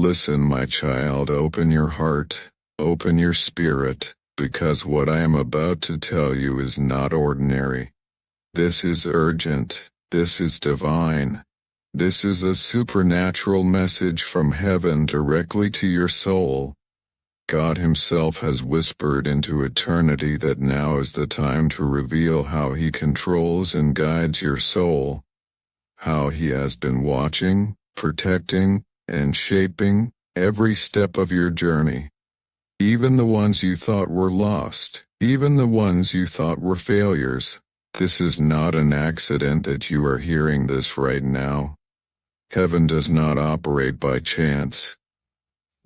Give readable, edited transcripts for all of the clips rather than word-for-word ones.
Listen, my child, open your heart, open your spirit, because what I am about to tell you is not ordinary. This is urgent, this is divine. This is a supernatural message from heaven directly to your soul. God Himself has whispered into eternity that now is the time to reveal how He controls and guides your soul. How He has been watching, protecting, and shaping every step of your journey. Even the ones you thought were lost, even the ones you thought were failures. This is not an accident that you are hearing this right now. Heaven does not operate by chance.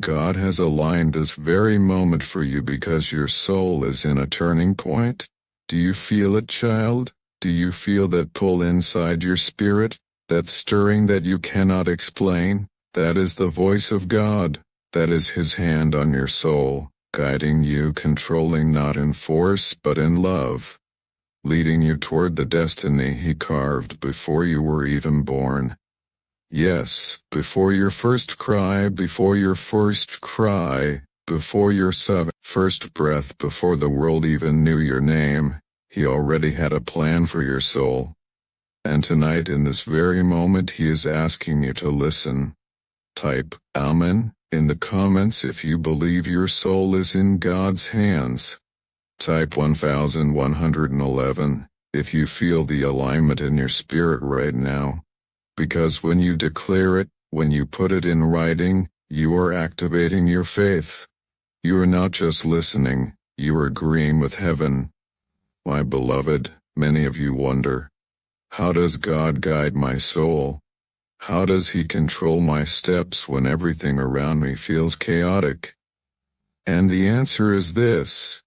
God has aligned this very moment for you because your soul is in a turning point. Do you feel it, child? Do you feel that pull inside your spirit, that stirring that you cannot explain? That is the voice of God. That is His hand on your soul, guiding you, controlling not in force but in love, leading you toward the destiny He carved before you were even born. Yes, before your first cry, before your first cry, before your first breath, before the world even knew your name, He already had a plan for your soul. And tonight, in this very moment, He is asking you to listen. Type Amen in the comments if you believe your soul is in God's hands. Type 1111 if you feel the alignment in your spirit right now. Because when you declare it, when you put it in writing, you are activating your faith. You are not just listening, you are agreeing with heaven. My beloved, many of you wonder, how does God guide my soul? How does He control my steps when everything around me feels chaotic? And the answer is this: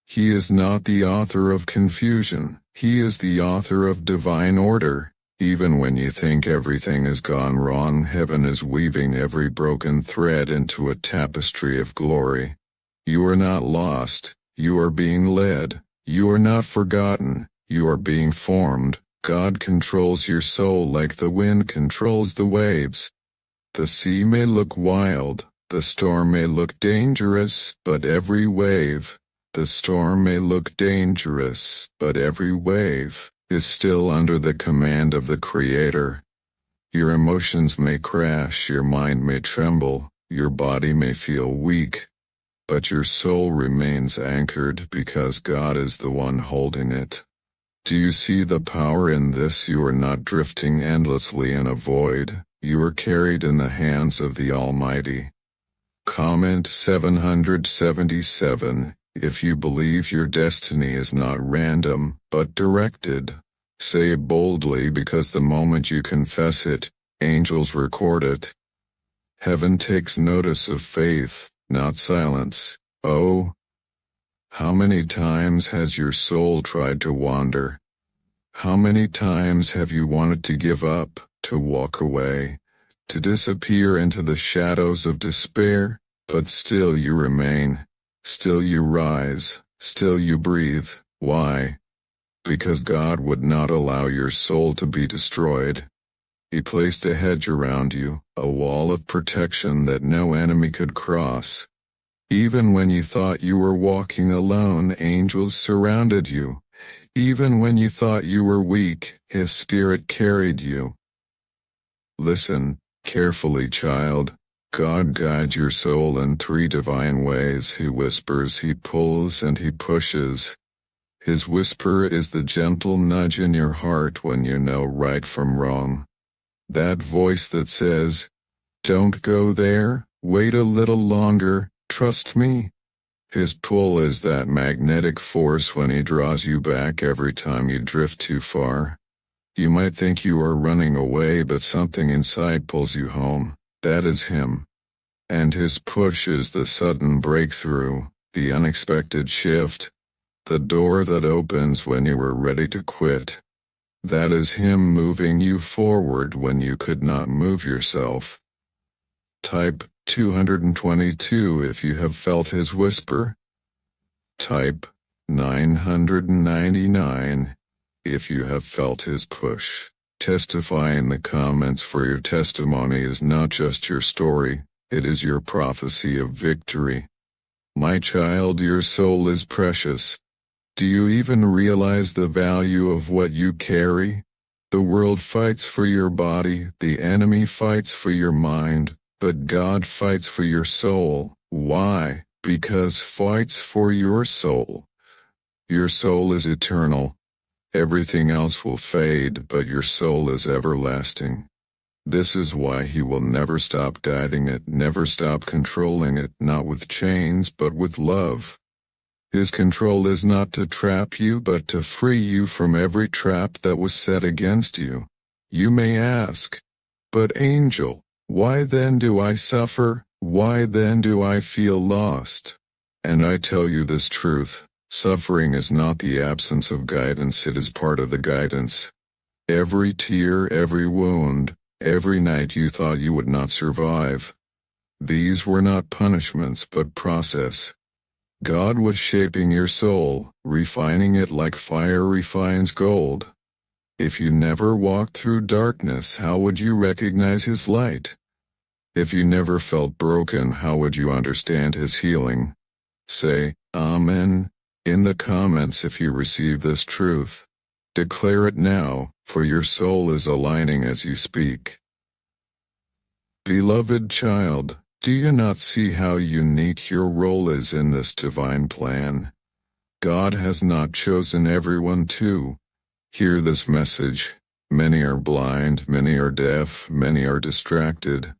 He is not the author of confusion, He is the author of divine order. Even when you think everything has gone wrong, heaven is weaving every broken thread into a tapestry of glory. You are not lost, you are being led. You are not forgotten, you are being formed. God controls your soul like the wind controls the waves. The sea may look wild, the storm may look dangerous, but every wave, the storm may look dangerous, but every wave is still under the command of the Creator. Your emotions may crash, your mind may tremble, your body may feel weak, but your soul remains anchored because God is the one holding it. Do you see the power in this? You are not drifting endlessly in a void, you are carried in the hands of the Almighty. Comment 777 if you believe your destiny is not random, but directed. Say it boldly, because the moment you confess it, angels record it. Heaven takes notice of faith, not silence. Oh, how many times has your soul tried to wander? How many times have you wanted to give up, to walk away, to disappear into the shadows of despair? But still you remain. Still you rise, still you breathe. Why? Because God would not allow your soul to be destroyed. He placed a hedge around you, a wall of protection that no enemy could cross. Even when you thought you were walking alone, angels surrounded you. Even when you thought you were weak, His Spirit carried you. Listen carefully, child. God guides your soul in three divine ways. He whispers, He pulls, and He pushes. His whisper is the gentle nudge in your heart when you know right from wrong. That voice that says, "Don't go there, wait a little longer, trust me." His pull is that magnetic force when He draws you back every time you drift too far. You might think you are running away, but something inside pulls you home. That is Him. And His push is the sudden breakthrough, the unexpected shift, the door that opens when you were ready to quit. That is Him moving you forward when you could not move yourself. Type 222 if you have felt His whisper. Type 999 if you have felt His push. Testify in the comments, for your testimony is not just your story, It is your prophecy of victory. My child, your soul is precious. Do you even realize the value of what you carry? The world fights for your body, the enemy fights for your mind, but God fights for your soul. Why? Because fights for your soul. Your soul is eternal. Everything else will fade, but your soul is everlasting. This is why He will never stop guiding it, never stop controlling it, not with chains but with love. His control is not to trap you but to free you from every trap that was set against you. You may ask, but angel, why then do I suffer? Why then do I feel lost? And I tell you this truth, suffering is not the absence of guidance, it is part of the guidance. Every tear, every wound, every night you thought you would not survive. These were not punishments but process. God was shaping your soul, refining it like fire refines gold. If you never walked through darkness, how would you recognize His light? If you never felt broken, how would you understand His healing? Say, Amen, in the comments if you receive this truth. Declare it now, for your soul is aligning as you speak. Beloved child, do you not see how unique your role is in this divine plan? God has not chosen everyone to hear this message. Many are blind, many are deaf, many are distracted.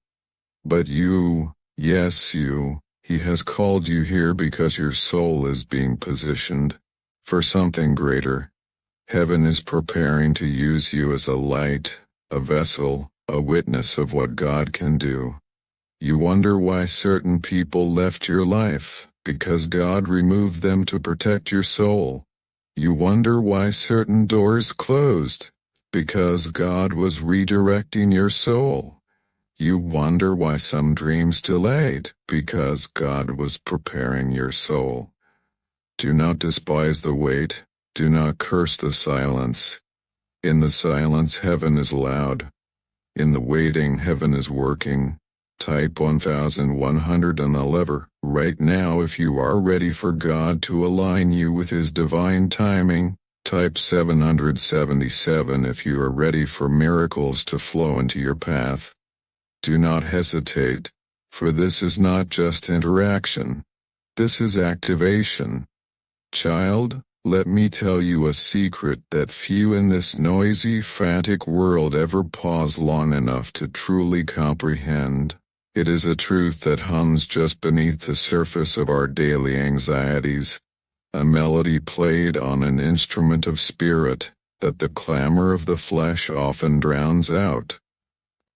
But you, yes you, He has called you here because your soul is being positioned for something greater. Heaven is preparing to use you as a light, a vessel, a witness of what God can do. You wonder why certain people left your life, because God removed them to protect your soul. You wonder why certain doors closed, because God was redirecting your soul. You wonder why some dreams delayed, because God was preparing your soul. Do not despise the wait, do not curse the silence. In the silence, heaven is loud. In the waiting, heaven is working. Type 1111 right now if you are ready for God to align you with His divine timing. Type 777 if you are ready for miracles to flow into your path. Do not hesitate, for this is not just interaction. This is activation. Child, let me tell you a secret that few in this noisy, frantic world ever pause long enough to truly comprehend. It is a truth that hums just beneath the surface of our daily anxieties, a melody played on an instrument of spirit that the clamor of the flesh often drowns out.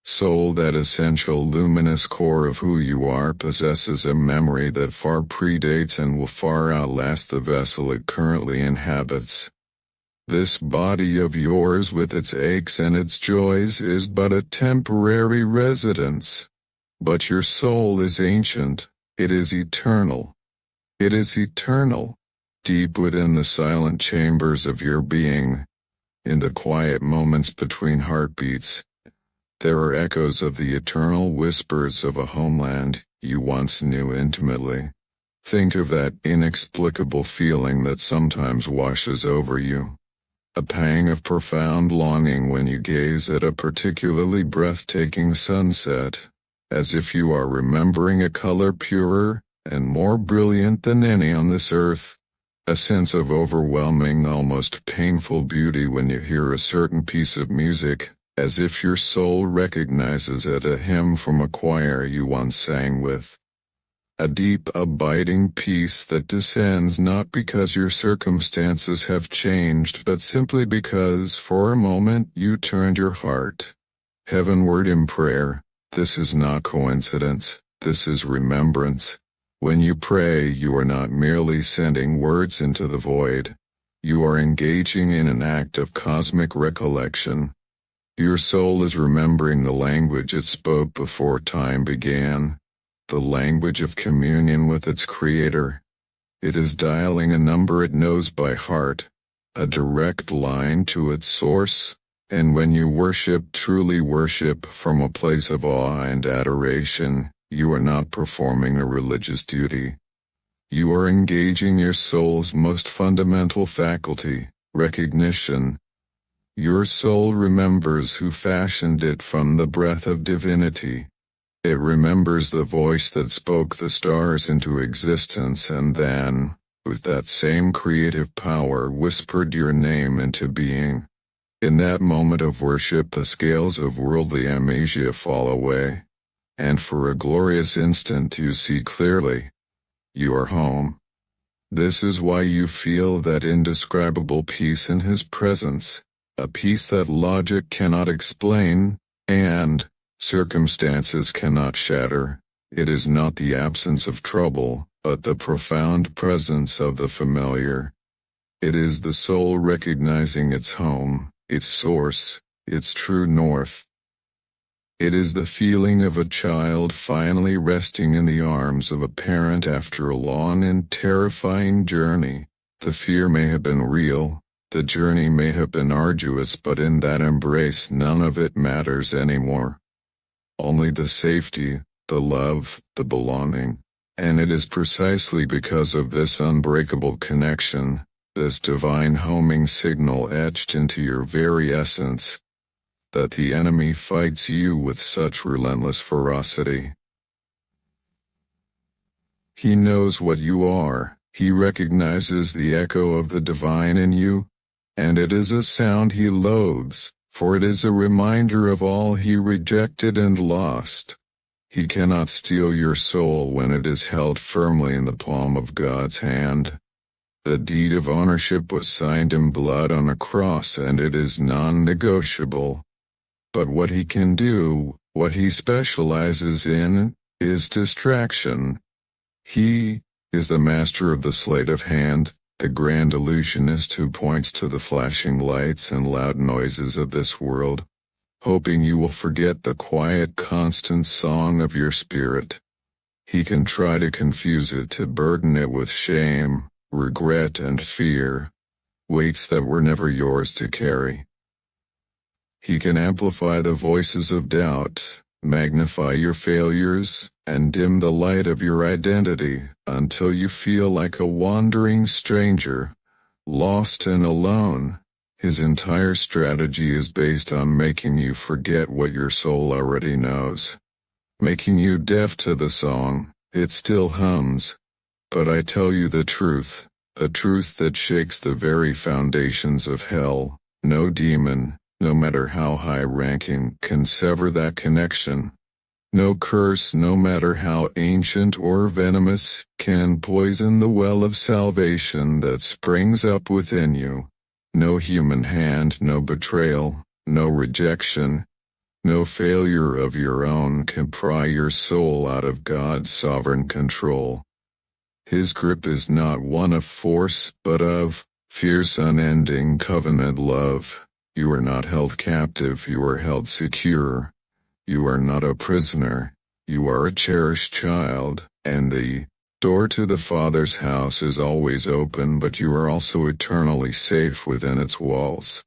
Soul, that essential luminous core of who you are, possesses a memory that far predates and will far outlast the vessel it currently inhabits. This body of yours with its aches and its joys is but a temporary residence. But your soul is ancient, it is eternal. It is eternal, deep within the silent chambers of your being. In the quiet moments between heartbeats, there are echoes of the eternal whispers of a homeland you once knew intimately. Think of that inexplicable feeling that sometimes washes over you. A pang of profound longing when you gaze at a particularly breathtaking sunset, as if you are remembering a color purer and more brilliant than any on this earth. A sense of overwhelming, almost painful beauty when you hear a certain piece of music, as if your soul recognizes it, a hymn from a choir you once sang with. A deep, abiding peace that descends not because your circumstances have changed but simply because for a moment you turned your heart heavenward in prayer. This is not coincidence, this is remembrance. When you pray, you are not merely sending words into the void. You are engaging in an act of cosmic recollection. Your soul is remembering the language it spoke before time began, the language of communion with its Creator. It is dialing a number it knows by heart, a direct line to its source. And when you worship, truly worship, from a place of awe and adoration, You are not performing a religious duty. You are engaging your soul's most fundamental faculty, recognition. Your soul remembers who fashioned it from the breath of divinity. It remembers the voice that spoke the stars into existence and then, with that same creative power, whispered your name into being. In that moment of worship, the scales of worldly amnesia fall away, and for a glorious instant you see clearly. You are home. This is why you feel that indescribable peace in His presence, a peace that logic cannot explain, and circumstances cannot shatter. It is not the absence of trouble, but the profound presence of the familiar. It is the soul recognizing its home, its source, its true north. It is the feeling of a child finally resting in the arms of a parent after a long and terrifying journey. The fear may have been real, the journey may have been arduous, but in that embrace none of it matters anymore. Only the safety, the love, the belonging. And it is precisely because of this unbreakable connection, this divine homing signal etched into your very essence, that the enemy fights you with such relentless ferocity. He knows what you are, he recognizes the echo of the divine in you, and it is a sound he loathes, for it is a reminder of all he rejected and lost. He cannot steal your soul when it is held firmly in the palm of God's hand. The deed of ownership was signed in blood on a cross, and it is non-negotiable. But what he can do, what he specializes in, is distraction. He is the master of the sleight of hand, the grand illusionist who points to the flashing lights and loud noises of this world, hoping you will forget the quiet, constant song of your spirit. He can try to confuse it, to burden it with shame, regret and fear, weights that were never yours to carry. He can amplify the voices of doubt, magnify your failures, and dim the light of your identity until you feel like a wandering stranger, lost and alone. His entire strategy is based on making you forget what your soul already knows, making you deaf to the song. It still hums, but I tell you the truth, a truth that shakes the very foundations of hell. No demon, no matter how high-ranking, can sever that connection. No curse, no matter how ancient or venomous, can poison the well of salvation that springs up within you. No human hand, no betrayal, no rejection, no failure of your own can pry your soul out of God's sovereign control. His grip is not one of force, but of fierce, unending covenant love. You are not held captive, you are held secure. You are not a prisoner, you are a cherished child, and the door to the Father's house is always open, but you are also eternally safe within its walls.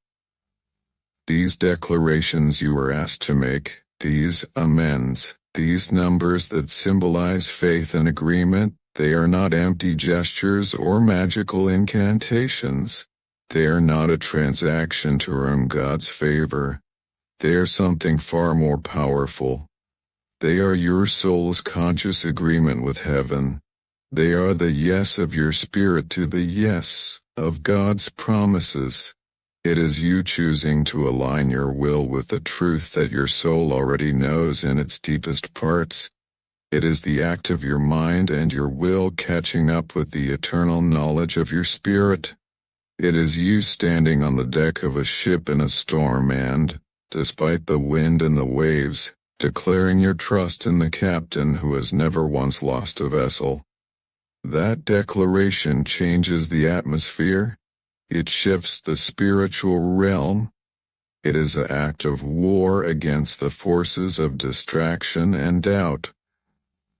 These declarations you are asked to make, these amens, these numbers that symbolize faith and agreement, they are not empty gestures or magical incantations. They are not a transaction to earn God's favor. They are something far more powerful. They are your soul's conscious agreement with heaven. They are the yes of your spirit to the yes of God's promises. It is you choosing to align your will with the truth that your soul already knows in its deepest parts. It is the act of your mind and your will catching up with the eternal knowledge of your spirit. It is you standing on the deck of a ship in a storm and, despite the wind and the waves, declaring your trust in the captain who has never once lost a vessel. That declaration changes the atmosphere. It shifts the spiritual realm. It is an act of war against the forces of distraction and doubt.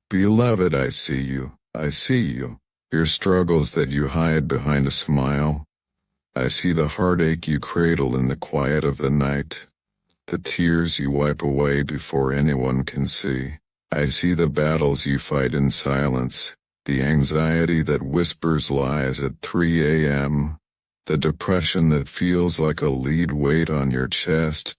Beloved, I see you, I see you, your struggles that you hide behind a smile. I see the heartache you cradle in the quiet of the night, the tears you wipe away before anyone can see. I see the battles you fight in silence, the anxiety that whispers lies at 3 a.m., the depression that feels like a lead weight on your chest,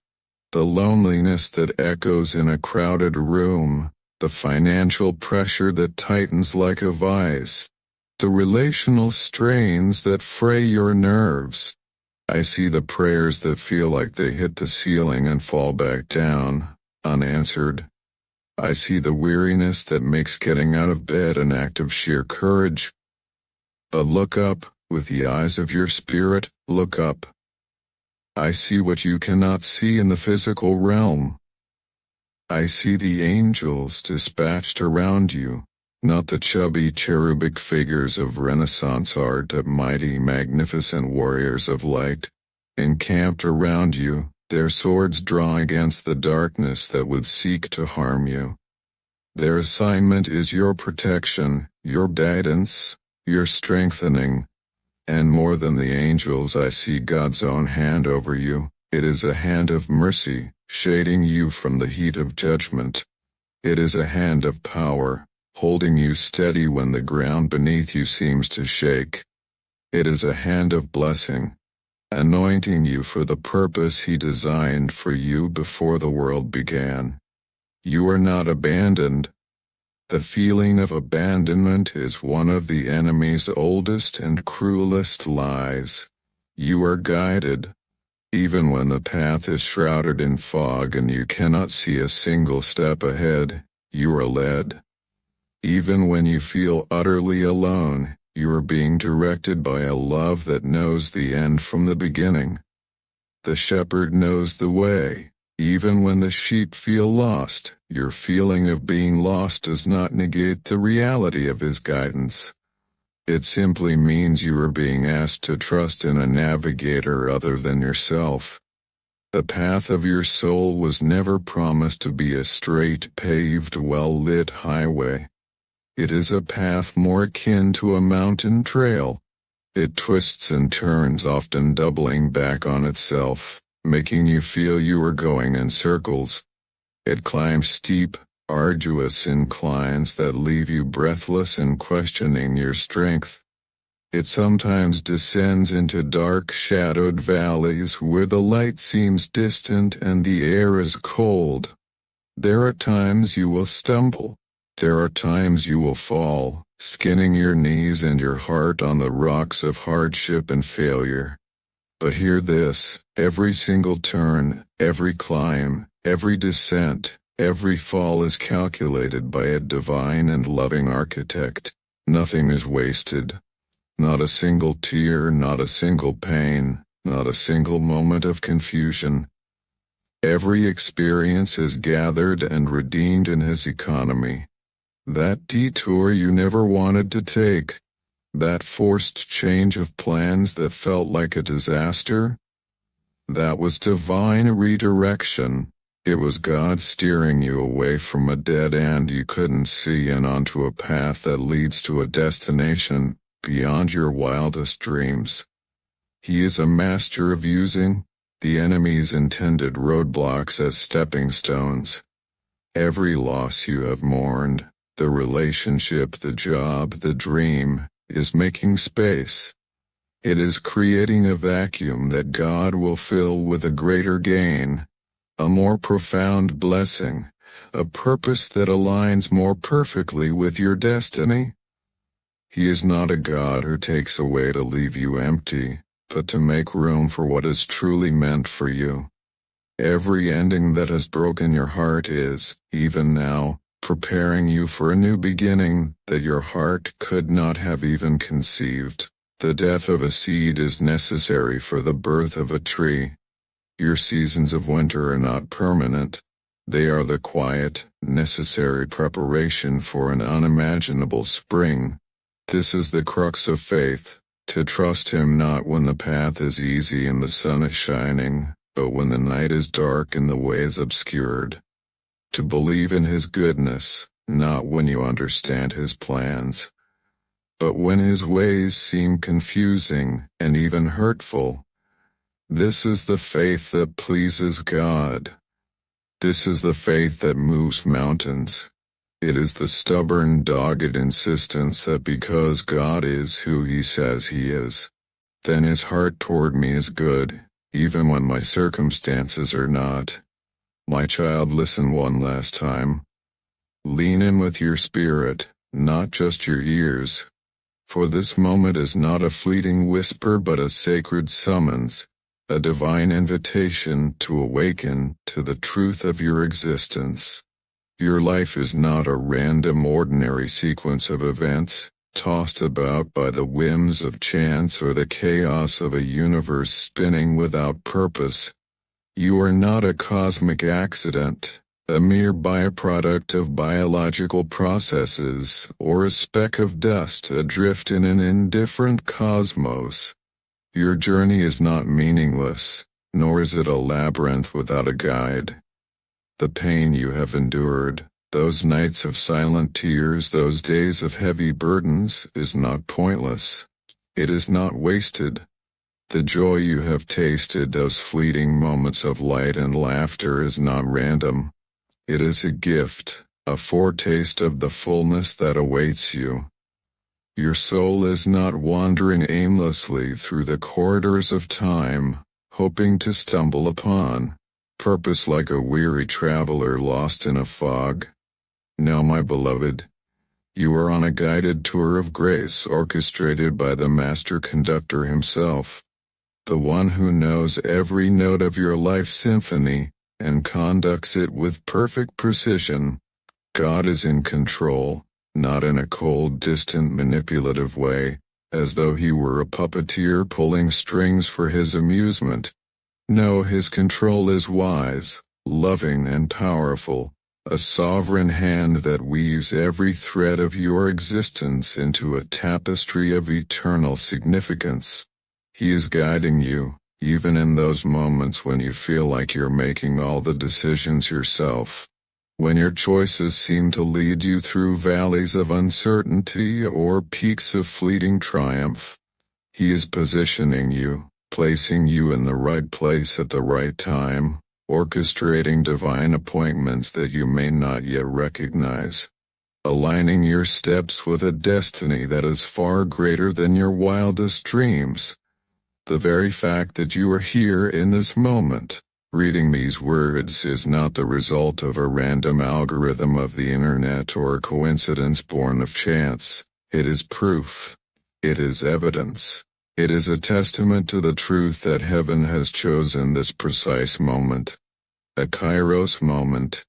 the loneliness that echoes in a crowded room, the financial pressure that tightens like a vice, the relational strains that fray your nerves. I see the prayers that feel like they hit the ceiling and fall back down, unanswered. I see the weariness that makes getting out of bed an act of sheer courage. But look up, with the eyes of your spirit, look up. I see what you cannot see in the physical realm. I see the angels dispatched around you, not the chubby cherubic figures of Renaissance art, but mighty magnificent warriors of light, encamped around you, their swords drawn against the darkness that would seek to harm you. Their assignment is your protection, your guidance, your strengthening, and more than the angels I see God's own hand over you. It is a hand of mercy, shading you from the heat of judgment. It is a hand of power, holding you steady when the ground beneath you seems to shake. It is a hand of blessing, anointing you for the purpose He designed for you before the world began. You are not abandoned. The feeling of abandonment is one of the enemy's oldest and cruelest lies. You are guided. Even when the path is shrouded in fog and you cannot see a single step ahead, you are led. Even when you feel utterly alone, you are being directed by a love that knows the end from the beginning. The shepherd knows the way. Even when the sheep feel lost, your feeling of being lost does not negate the reality of His guidance. It simply means you are being asked to trust in a navigator other than yourself. The path of your soul was never promised to be a straight, paved, well-lit highway. It is a path more akin to a mountain trail. It twists and turns, often doubling back on itself, making you feel you are going in circles. It climbs steep, arduous inclines that leave you breathless and questioning your strength. It sometimes descends into dark, shadowed valleys where the light seems distant and the air is cold. There are times you will stumble. There are times you will fall, skinning your knees and your heart on the rocks of hardship and failure. But hear this, every single turn, every climb, every descent, every fall is calculated by a divine and loving architect. Nothing is wasted. Not a single tear, not a single pain, not a single moment of confusion. Every experience is gathered and redeemed in His economy. That detour you never wanted to take, that forced change of plans that felt like a disaster, that was divine redirection. It was God steering you away from a dead end you couldn't see and onto a path that leads to a destination beyond your wildest dreams. He is a master of using the enemy's intended roadblocks as stepping stones. Every loss you have mourned, the relationship, the job, the dream, is making space. It is creating a vacuum that God will fill with a greater gain, a more profound blessing, a purpose that aligns more perfectly with your destiny. He is not a God who takes away to leave you empty, but to make room for what is truly meant for you. Every ending that has broken your heart is, even now, preparing you for a new beginning that your heart could not have even conceived. The death of a seed is necessary for the birth of a tree. Your seasons of winter are not permanent. They are the quiet, necessary preparation for an unimaginable spring. This is the crux of faith, to trust Him not when the path is easy and the sun is shining, but when the night is dark and the way is obscured. To believe in His goodness, not when you understand His plans, but when His ways seem confusing and even hurtful. This is the faith that pleases God. This is the faith that moves mountains. It is the stubborn, dogged insistence that because God is who He says He is, then His heart toward me is good, even when my circumstances are not. My child, listen one last time. Lean in with your spirit, not just your ears. For this moment is not a fleeting whisper but a sacred summons, a divine invitation to awaken to the truth of your existence. Your life is not a random ordinary sequence of events, tossed about by the whims of chance or the chaos of a universe spinning without purpose. You are not a cosmic accident, a mere byproduct of biological processes, or a speck of dust adrift in an indifferent cosmos. Your journey is not meaningless, nor is it a labyrinth without a guide. The pain you have endured, those nights of silent tears, those days of heavy burdens, is not pointless. It is not wasted. The joy you have tasted, those fleeting moments of light and laughter, is not random. It is a gift, a foretaste of the fullness that awaits you. Your soul is not wandering aimlessly through the corridors of time, hoping to stumble upon purpose like a weary traveler lost in a fog. No, my beloved, you are on a guided tour of grace orchestrated by the master conductor himself, the one who knows every note of your life symphony and conducts it with perfect precision. God is in control, not in a cold, distant, manipulative way, as though He were a puppeteer pulling strings for His amusement. No, His control is wise, loving and powerful, a sovereign hand that weaves every thread of your existence into a tapestry of eternal significance. He is guiding you, even in those moments when you feel like you're making all the decisions yourself. When your choices seem to lead you through valleys of uncertainty or peaks of fleeting triumph, He is positioning you, placing you in the right place at the right time, orchestrating divine appointments that you may not yet recognize, aligning your steps with a destiny that is far greater than your wildest dreams. The very fact that you are here in this moment, reading these words, is not the result of a random algorithm of the internet or a coincidence born of chance. It is proof. It is evidence. It is a testament to the truth that heaven has chosen this precise moment. A kairos moment.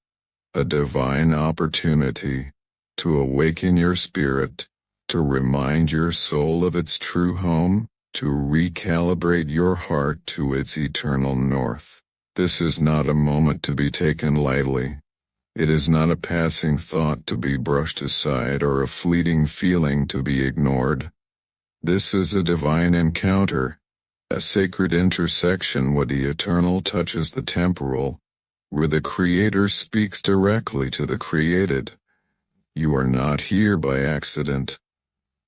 A divine opportunity to awaken your spirit, to remind your soul of its true home, to recalibrate your heart to its eternal north. This is not a moment to be taken lightly. It is not a passing thought to be brushed aside or a fleeting feeling to be ignored. This is a divine encounter, a sacred intersection where the eternal touches the temporal, where the Creator speaks directly to the created. You are not here by accident.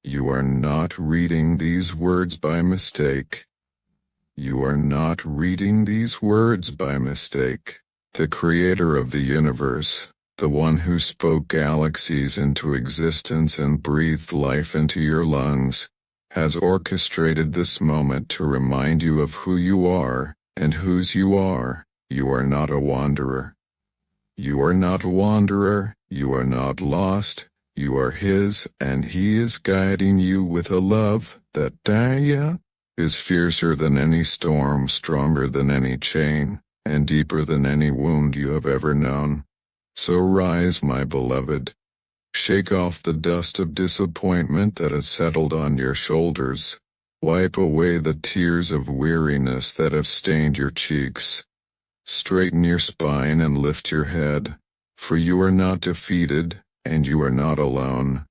You are not reading these words by mistake. You are not reading these words by mistake. The Creator of the universe, the one who spoke galaxies into existence and breathed life into your lungs, has orchestrated this moment to remind you of who you are and whose you are. You are not a wanderer. You are not a wanderer. You are not lost. You are His, and He is guiding you with a love that is fiercer than any storm, stronger than any chain, and deeper than any wound you have ever known. So rise, my beloved. Shake off the dust of disappointment that has settled on your shoulders. Wipe away the tears of weariness that have stained your cheeks. Straighten your spine and lift your head, for you are not defeated, and you are not alone.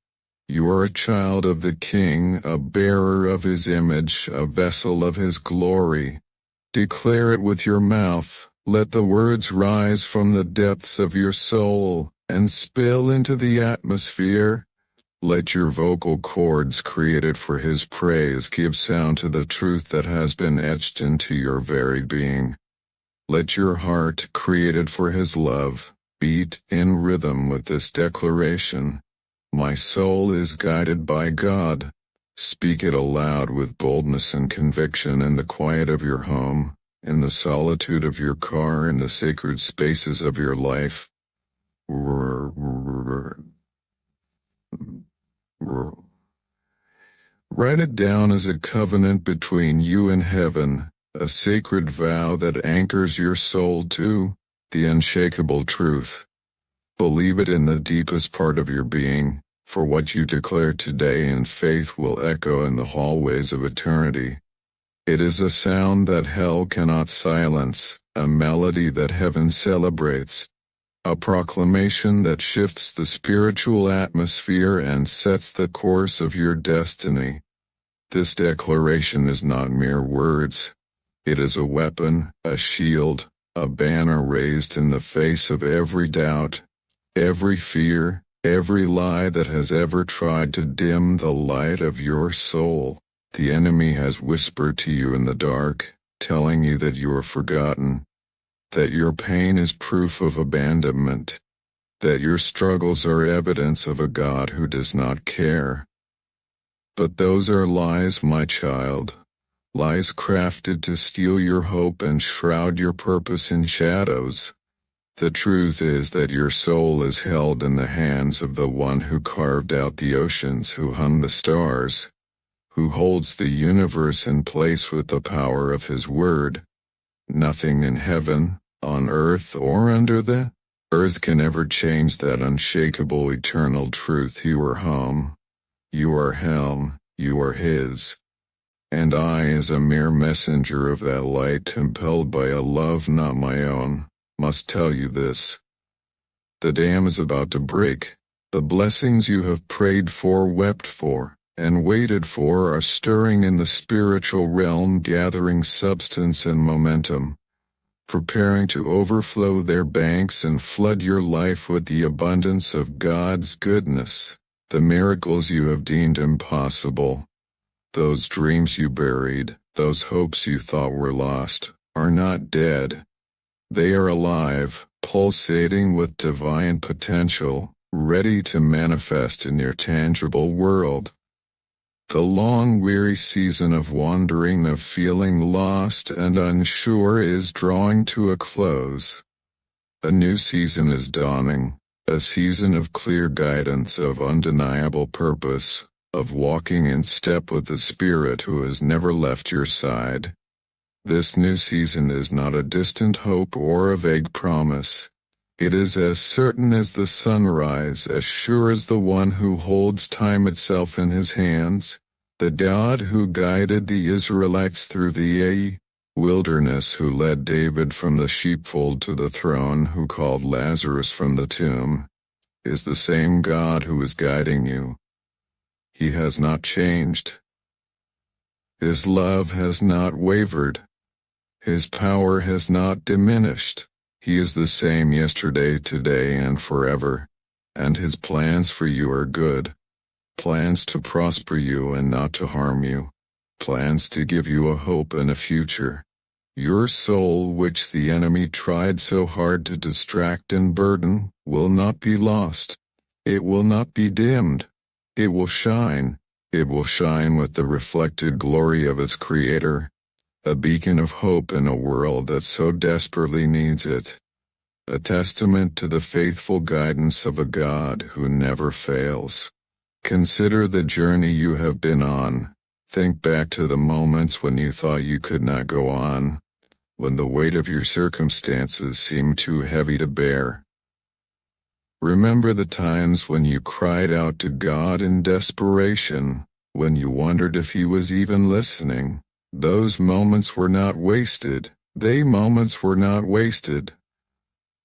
You are a child of the King, a bearer of His image, a vessel of His glory. Declare it with your mouth. Let the words rise from the depths of your soul and spill into the atmosphere. Let your vocal cords created for His praise give sound to the truth that has been etched into your very being. Let your heart, created for His love, Beat in rhythm with this declaration. My soul is guided by God. Speak it aloud with boldness and conviction in the quiet of your home, in the solitude of your car, in the sacred spaces of your life. Write it down as a covenant between you and heaven, a sacred vow that anchors your soul to the unshakable truth. Believe it in the deepest part of your being, for what you declare today in faith will echo in the hallways of eternity. It is a sound that hell cannot silence, a melody that heaven celebrates, a proclamation that shifts the spiritual atmosphere and sets the course of your destiny. This declaration is not mere words. It is a weapon, a shield, a banner raised in the face of every doubt, every fear, every lie that has ever tried to dim the light of your soul. The enemy has whispered to you in the dark, telling you that you are forgotten, that your pain is proof of abandonment, that your struggles are evidence of a God who does not care. But those are lies, my child, lies crafted to steal your hope and shroud your purpose in shadows. The truth is that your soul is held in the hands of the one who carved out the oceans, who hung the stars, who holds the universe in place with the power of his word. Nothing in heaven, on earth, or under the earth can ever change that unshakable eternal truth. You are home. You are him. You are his. And I, as a mere messenger of that light, impelled by a love not my own, must tell you this. The dam is about to break. The blessings you have prayed for, wept for, and waited for are stirring in the spiritual realm, gathering substance and momentum, preparing to overflow their banks and flood your life with the abundance of God's goodness. The miracles you have deemed impossible, those dreams you buried, those hopes you thought were lost, are not dead. They are alive, pulsating with divine potential, ready to manifest in your tangible world. The long, weary season of wandering, of feeling lost and unsure, is drawing to a close. A new season is dawning, a season of clear guidance, of undeniable purpose, of walking in step with the Spirit who has never left your side. This new season is not a distant hope or a vague promise. It is as certain as the sunrise, as sure as the one who holds time itself in his hands, the God who guided the Israelites through the wilderness, who led David from the sheepfold to the throne, who called Lazarus from the tomb, is the same God who is guiding you. He has not changed. His love has not wavered. His power has not diminished. He is the same yesterday, today, and forever, and his plans for you are good. Plans to prosper you and not to harm you. Plans to give you a hope and a future. Your soul, which the enemy tried so hard to distract and burden, will not be lost. It will not be dimmed. It will shine. It will shine with the reflected glory of its Creator, a beacon of hope in a world that so desperately needs it. A testament to the faithful guidance of a God who never fails. Consider the journey you have been on. Think back to the moments when you thought you could not go on, when the weight of your circumstances seemed too heavy to bear. Remember the times when you cried out to God in desperation, when you wondered if He was even listening. Those moments were not wasted. Moments were not wasted.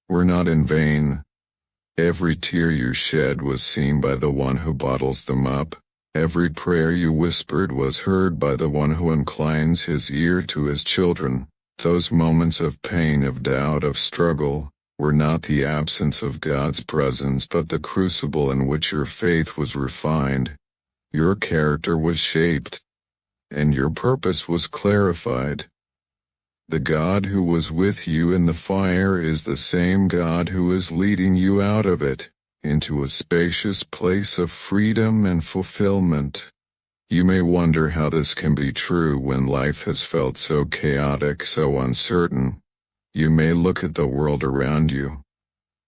Were not in vain. Every tear you shed was seen by the one who bottles them up. Every prayer you whispered was heard by the one who inclines his ear to his children. Those moments of pain, of doubt, of struggle, were not the absence of God's presence, but the crucible in which your faith was refined. Your character was shaped, and your purpose was clarified. The God who was with you in the fire is the same God who is leading you out of it, into a spacious place of freedom and fulfillment. You may wonder how this can be true when life has felt so chaotic, so uncertain. You may look at the world around you,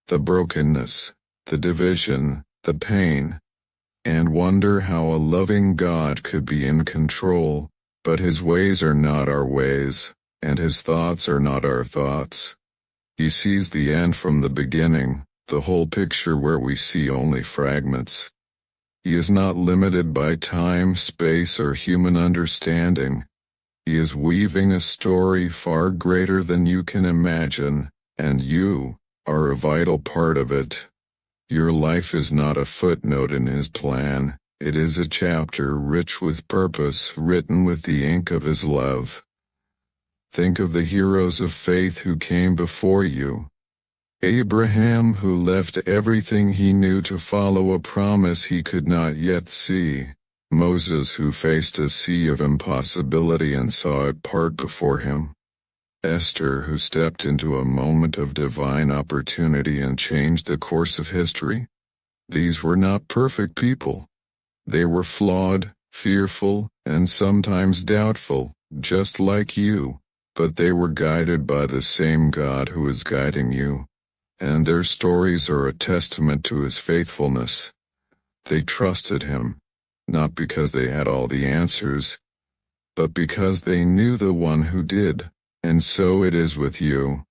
the brokenness, the division, the pain, and wonder how a loving God could be in control, but His ways are not our ways, and His thoughts are not our thoughts. He sees the end from the beginning, the whole picture where we see only fragments. He is not limited by time, space, or human understanding. He is weaving a story far greater than you can imagine, and you are a vital part of it. Your life is not a footnote in His plan, it is a chapter rich with purpose, written with the ink of His love. Think of the heroes of faith who came before you. Abraham, who left everything he knew to follow a promise he could not yet see. Moses, who faced a sea of impossibility and saw it part before him. Esther, who stepped into a moment of divine opportunity and changed the course of history. These were not perfect people. They were flawed, fearful, and sometimes doubtful, just like you, but they were guided by the same God who is guiding you. And their stories are a testament to His faithfulness. They trusted Him, not because they had all the answers, but because they knew the one who did. And so it is with you.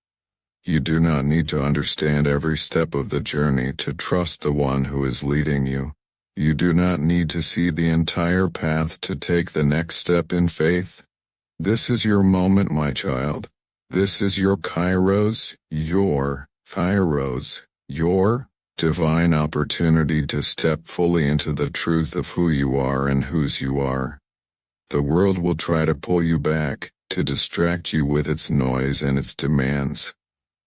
You do not need to understand every step of the journey to trust the one who is leading you. You do not need to see the entire path to take the next step in faith. This is your moment, my child. This is your Kairos, your divine opportunity to step fully into the truth of who you are and whose you are. The world will try to pull you back, to distract you with its noise and its demands.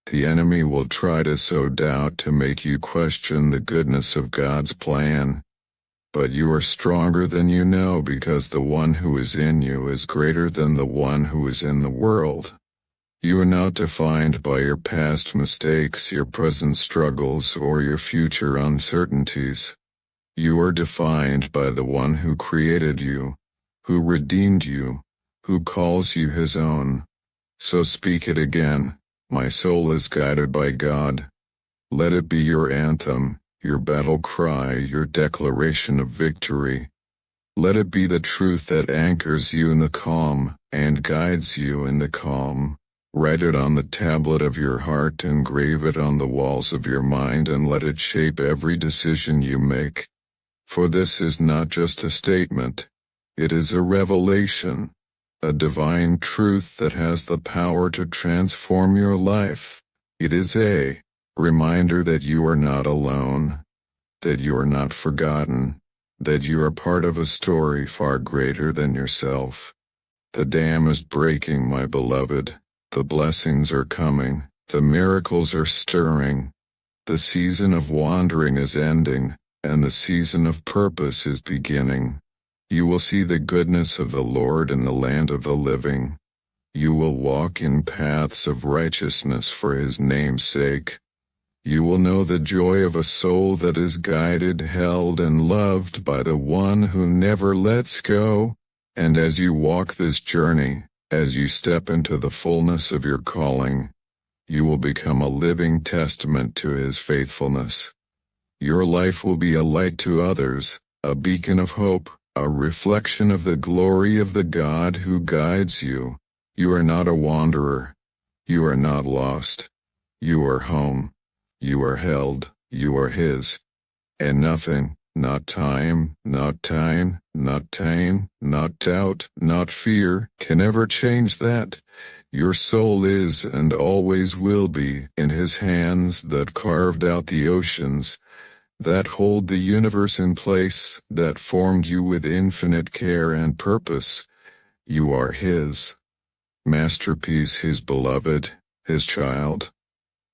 The enemy will try to sow doubt to make you question the goodness of God's plan. But you are stronger than you know because the one who is in you is greater than the one who is in the world. You are not defined by your past mistakes, your present struggles, or your future uncertainties. You are defined by the one who created you, who redeemed you, who calls you His own. So speak it again, my soul is guided by God. Let it be your anthem, your battle cry, your declaration of victory. Let it be the truth that anchors you in the calm, and guides you in the calm. Write it on the tablet of your heart, engrave it on the walls of your mind, and let it shape every decision you make. For this is not just a statement, it is a revelation. A divine truth that has the power to transform your life. It is a reminder that you are not alone, that you are not forgotten, that you are part of a story far greater than yourself. The dam is breaking, my beloved. The blessings are coming. The miracles are stirring. The season of wandering is ending, and the season of purpose is beginning. You will see the goodness of the Lord in the land of the living. You will walk in paths of righteousness for His name's sake. You will know the joy of a soul that is guided, held, and loved by the one who never lets go. And as you walk this journey, as you step into the fullness of your calling, you will become a living testament to His faithfulness. Your life will be a light to others, a beacon of hope, a reflection of the glory of the God who guides you. You are not a wanderer. You are not lost. You are home. You are held. You are His. And nothing, not time, not doubt, not fear, can ever change that. Your soul is and always will be in His hands that carved out the oceans, that hold the universe in place, that formed you with infinite care and purpose. You are His masterpiece, His beloved, His child.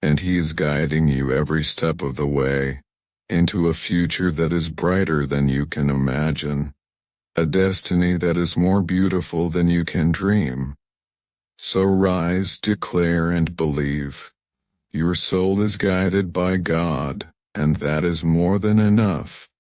And He is guiding you every step of the way, into a future that is brighter than you can imagine, a destiny that is more beautiful than you can dream. So rise, declare and believe. Your soul is guided by God, and that is more than enough.